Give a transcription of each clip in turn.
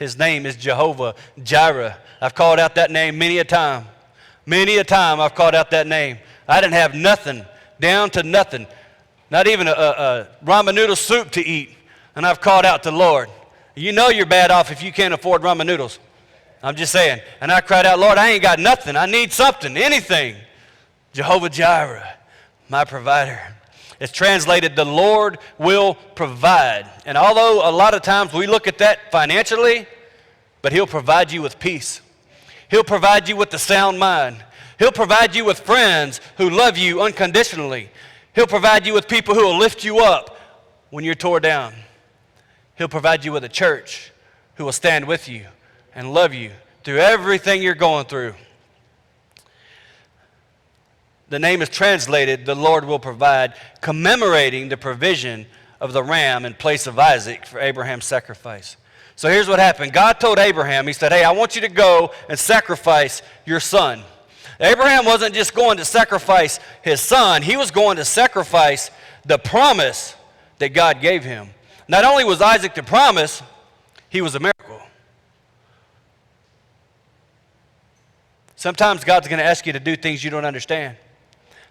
His name is Jehovah Jireh. I've called out that name many a time. Many a time I've called out that name. I didn't have nothing, down to nothing. Not even a ramen noodle soup to eat. And I've called out to the Lord. You know you're bad off if you can't afford ramen noodles. I'm just saying. And I cried out, Lord, I ain't got nothing. I need something, anything. Jehovah Jireh, my provider. It's translated, the Lord will provide. And although a lot of times we look at that financially, but He'll provide you with peace. He'll provide you with a sound mind. He'll provide you with friends who love you unconditionally. He'll provide you with people who will lift you up when you're tore down. He'll provide you with a church who will stand with you and love you through everything you're going through. The name is translated, the Lord will provide, commemorating the provision of the ram in place of Isaac for Abraham's sacrifice. So here's what happened. God told Abraham, He said, hey, I want you to go and sacrifice your son. Abraham wasn't just going to sacrifice his son. He was going to sacrifice the promise that God gave him. Not only was Isaac the promise, he was a miracle. Sometimes God's going to ask you to do things you don't understand.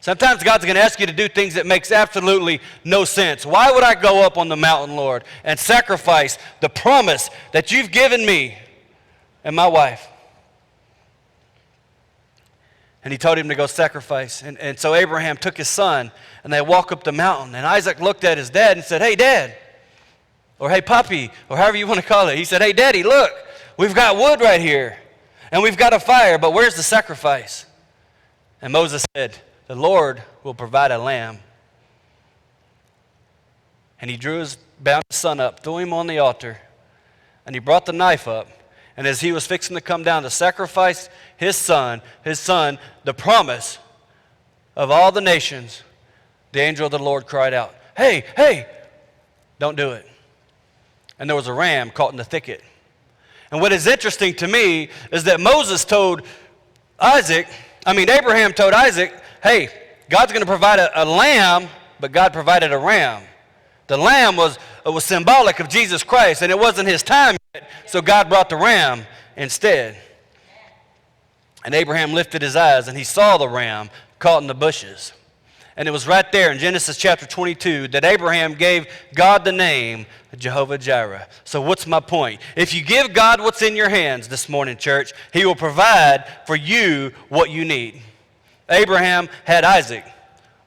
Sometimes God's going to ask you to do things that makes absolutely no sense. Why would I go up on the mountain, Lord, and sacrifice the promise that you've given me and my wife? And He told him to go sacrifice. And so Abraham took his son, and they walk up the mountain. And Isaac looked at his dad and said, hey, Dad, or hey, Poppy, or however you want to call it. He said, hey, Daddy, look, we've got wood right here, and we've got a fire, but where's the sacrifice? And Moses said, the Lord will provide a lamb. And he bound his son up, threw him on the altar, and he brought the knife up. And as he was fixing to come down to sacrifice his son, the promise of all the nations, the angel of the Lord cried out, hey, hey, don't do it. And there was a ram caught in the thicket. And what is interesting to me is that Abraham told Isaac, hey, God's going to provide a lamb, but God provided a ram. The lamb was symbolic of Jesus Christ, and it wasn't His time yet, so God brought the ram instead. And Abraham lifted his eyes, and he saw the ram caught in the bushes. And it was right there in Genesis chapter 22 that Abraham gave God the name Jehovah Jireh. So what's my point? If you give God what's in your hands this morning, church, He will provide for you what you need. Abraham had Isaac,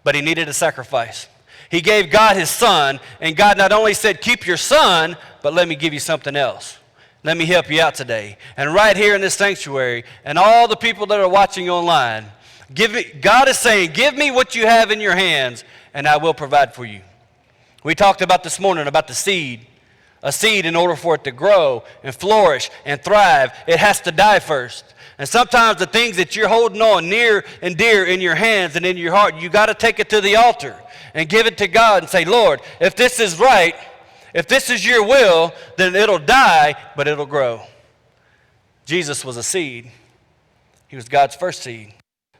but he needed a sacrifice. He gave God his son, and God not only said, keep your son, but let me give you something else. Let me help you out today. And right here in this sanctuary, and all the people that are watching online, God is saying, give me what you have in your hands, and I will provide for you. We talked about this morning about the seed. A seed, in order for it to grow and flourish and thrive, it has to die first. And sometimes the things that you're holding on near and dear in your hands and in your heart, you got to take it to the altar and give it to God and say, Lord, if this is right, if this is your will, then it'll die, but it'll grow. Jesus was a seed. He was God's first seed,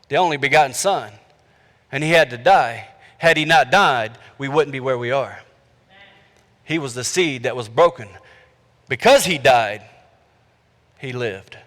the only begotten Son. And He had to die. Had He not died, we wouldn't be where we are. He was the seed that was broken. Because He died, He lived.